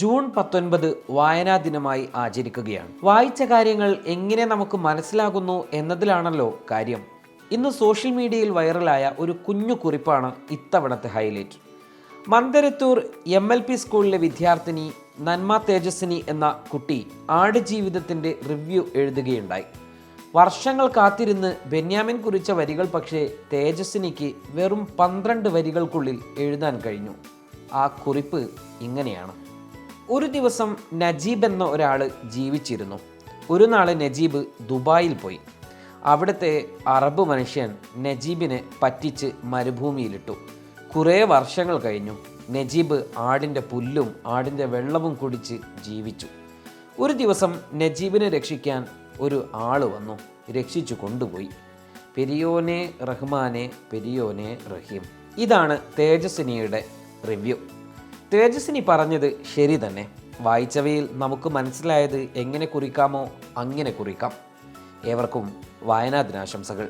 June 19 വായനാ ദിനമായി ആചരിക്കുകയാണ്. വായിച്ച കാര്യങ്ങൾ എങ്ങനെ നമുക്ക് മനസ്സിലാകുന്നു എന്നതിലാണല്ലോ കാര്യം. ഇന്ന് സോഷ്യൽ മീഡിയയിൽ വൈറലായ ഒരു കുഞ്ഞു കുറിപ്പാണ് ഇത്തവണത്തെ ഹൈലൈറ്റ്. മന്ദരത്തൂർ MLP സ്കൂളിലെ വിദ്യാർത്ഥിനി നന്മ തേജസ്വിനി എന്ന കുട്ടി ആടുജീവിതത്തിൻ്റെ റിവ്യൂ എഴുതുകയുണ്ടായി. വർഷങ്ങൾ കാത്തിരുന്ന് ബെന്യാമിൻ കുറിച്ച വരികൾ പക്ഷേ തേജസ്വിനിക്ക് വെറും 12 വരികൾക്കുള്ളിൽ എഴുതാൻ കഴിഞ്ഞു. ആ കുറിപ്പ് ഇങ്ങനെയാണ്: ഒരു ദിവസം നജീബ് എന്ന ഒരാൾ ജീവിച്ചിരുന്നു. ഒരു നാൾ നജീബ് ദുബായിൽ പോയി. അവിടുത്തെ അറബ് മനുഷ്യൻ നജീബിനെ പറ്റിച്ച് മരുഭൂമിയിലിട്ടു. കുറേ വർഷങ്ങൾ കഴിഞ്ഞു. നജീബ് ആടിൻ്റെ പുല്ലും ആടിൻ്റെ വെള്ളവും കുടിച്ച് ജീവിച്ചു. ഒരു ദിവസം നജീബിനെ രക്ഷിക്കാൻ ഒരു ആൾ വന്നു. രക്ഷിച്ചു കൊണ്ടുപോയി. പെരിയോനെ റഹ്മാനെ പെരിയോനെ റഹീം. ഇതാണ് തേജസ്വിനിയുടെ റിവ്യൂ. തേജസ്വിനി പറഞ്ഞത് ശരി തന്നെ. വായിച്ചവയിൽ നമുക്ക് മനസ്സിലായത് എങ്ങനെ കുറിക്കാമോ അങ്ങനെ കുറിക്കാം. ഏവർക്കും വായനാ ദിനാശംസകൾ.